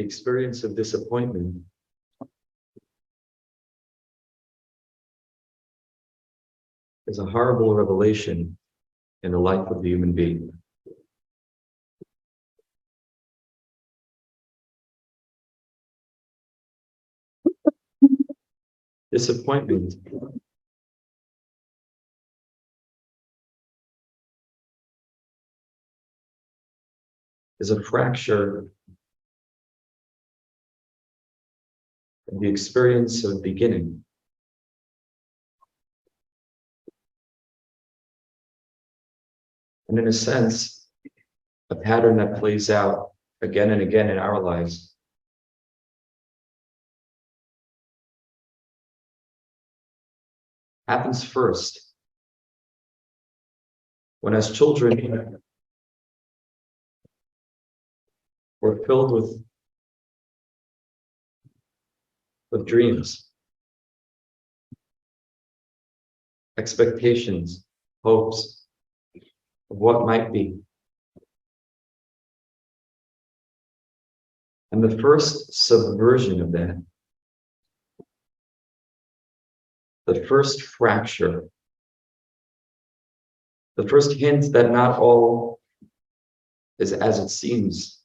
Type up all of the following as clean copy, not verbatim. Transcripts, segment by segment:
the experience of disappointment is a horrible revelation in the life of the human being. Disappointment is a fracture of the experience of beginning. And in a sense, a pattern that plays out again and again in our lives. Happens first when, as children, we're filled with dreams, expectations, hopes of what might be. And the first subversion of that, the first fracture, the first hint that not all is as it seems,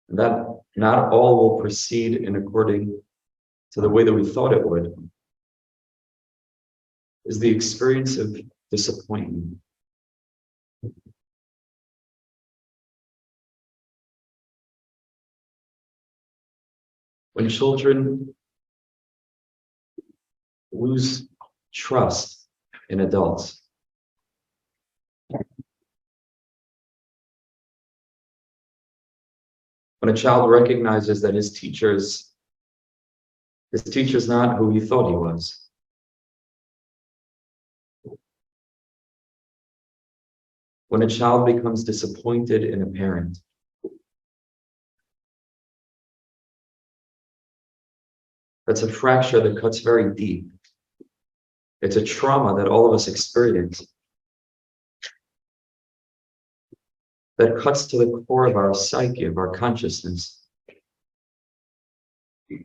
that not all will proceed in according to the way that we thought it would, is the experience of disappointment. When children lose trust in adults, when a child recognizes that his teacher's not who he thought he was, when a child becomes disappointed in a parent, that's a fracture that cuts very deep. It's a trauma that all of us experience, that cuts to the core of our psyche, of our consciousness.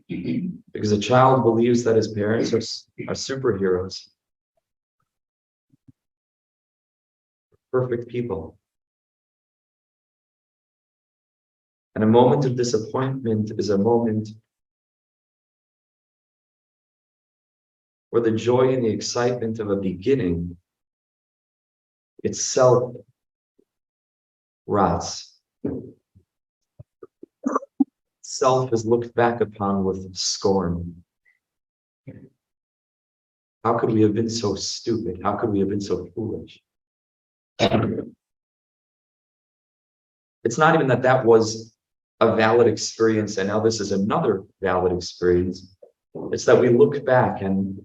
Because a child believes that his parents are superheroes, perfect people. And a moment of disappointment is a moment where the joy and the excitement of a beginning itself rots. Self is looked back upon with scorn. How could we have been so stupid? How could we have been so foolish? It's not even that was a valid experience and now this is another valid experience. It's that we look back and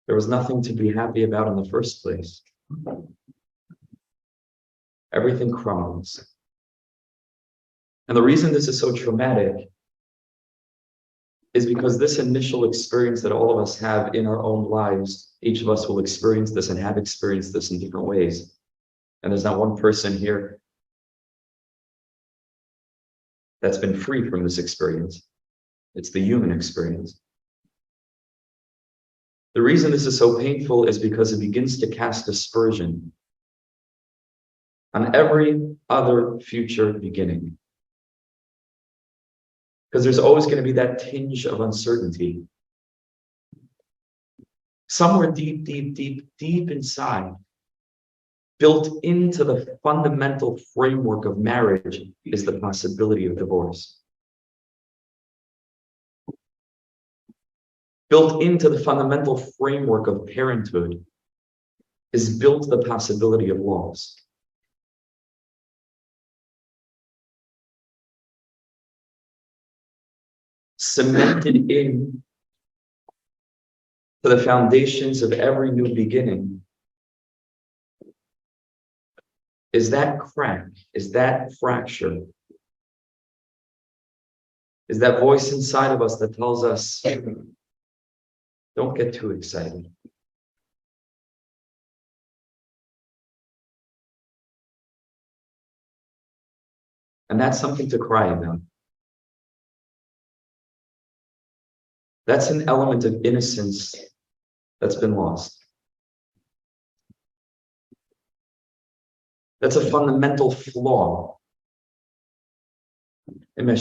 there was nothing to be happy about in the first place. Everything crumbles. And the reason this is so traumatic is because this initial experience that all of us have in our own lives, each of us will experience this and have experienced this in different ways. And there's not one person here that's been free from this experience. It's the human experience. The reason this is so painful is because it begins to cast aspersion on every other future beginning. Because there's always going to be that tinge of uncertainty. Somewhere deep, deep, deep, deep inside, built into the fundamental framework of marriage is the possibility of divorce. Built into the fundamental framework of parenthood is built the possibility of loss. Cemented in to the foundations of every new beginning is that crack, is that fracture, is that voice inside of us that tells us, don't get too excited. And that's something to cry about. That's an element of innocence that's been lost. That's a fundamental flaw. Meaning,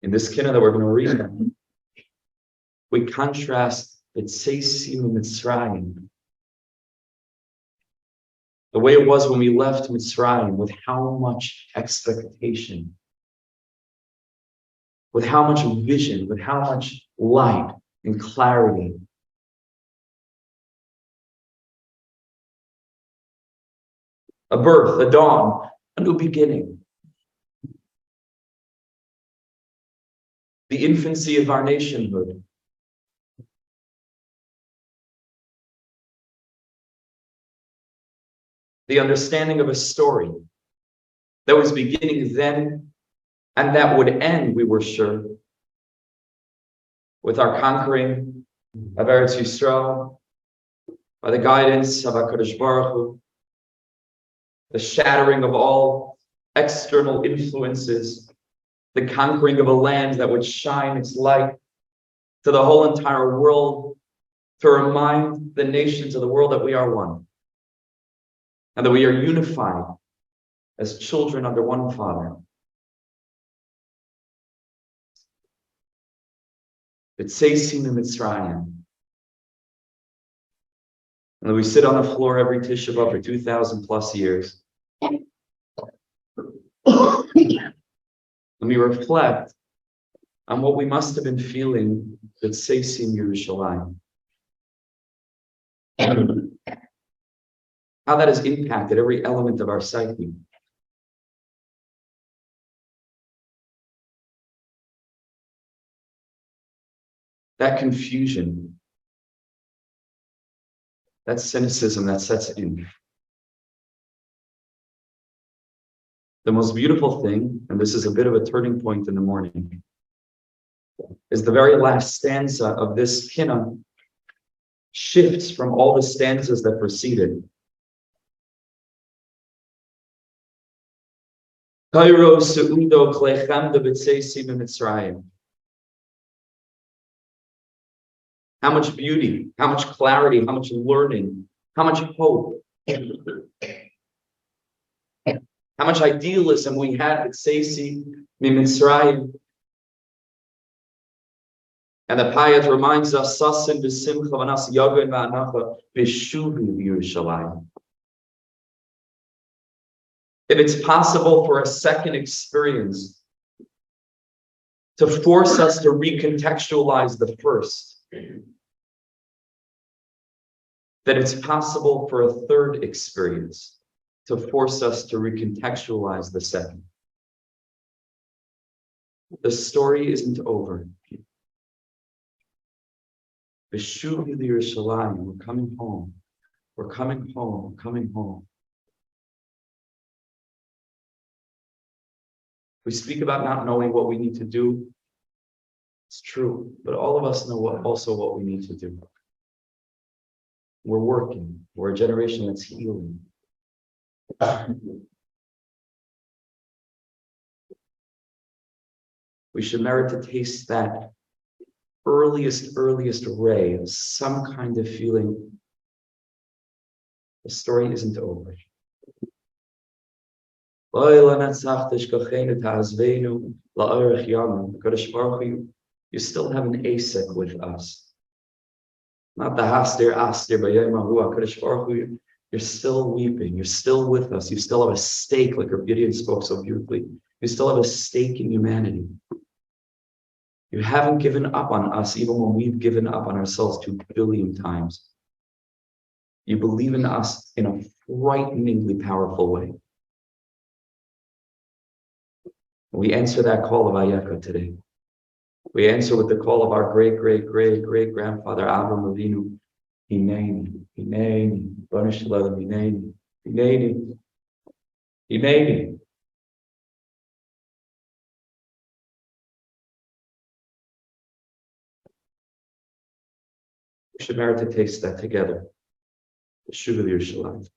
in this kinna that we're going to read, we contrast Mitzrayim, the way it was when we left Mitzrayim, with how much expectation, with how much vision, with how much light and clarity. A birth, a dawn, a new beginning. The infancy of our nationhood. The understanding of a story that was beginning then and that would end, we were sure, with our conquering of Eretz Yisrael, by the guidance of HaKadosh Baruch Hu, the shattering of all external influences, the conquering of a land that would shine its light to the whole entire world, to remind the nations of the world that we are one, and that we are unified as children under one Father. B'tzeisim Mitzrayim. And we sit on the floor every Tisha B'Av for 2,000 plus years. And we reflect on what we must have been feeling B'tzeisim Yerushalayim. How that has impacted every element of our psyche. That confusion, that cynicism that sets in. The most beautiful thing, and this is a bit of a turning point in the morning, is the very last stanza of this kinna shifts from all the stanzas that preceded. Kairo seudo klechem de b'tzeisim Mitzrayim. How much beauty, how much clarity, how much learning, how much hope, how much idealism we had with Seisi Mitzrayim. And the Payat reminds us, Sasin b'simcha v'nas yagun v'anacha b'shuvi Yerushalayim. If it's possible for a second experience to force us to recontextualize the first, then it's possible for a third experience to force us to recontextualize the second. The story isn't over. B'shuvi Yerushalayim, we're coming home. We're coming home. We're coming home. We speak about not knowing what we need to do. It's true, but all of us know what we need to do. We're working. We're a generation that's healing. We should merit to taste that earliest ray of some kind of feeling. The story isn't over. You still have an asek with us. Not the hastir astir b'yom. You're still weeping. You're still with us. You still have a stake, like Rabbi Gideon spoke so beautifully. You still have a stake in humanity. You haven't given up on us, even when we've given up on ourselves 2 billion times. You believe in us in a frighteningly powerful way. We answer that call of Ayeka today. We answer with the call of our great grandfather Avraham Avinu. Hineni, Hineni, B'nai Shalom, Hineni, Hineni, Hineni. We should merit to taste that together. Yeshuva Yerushalayim.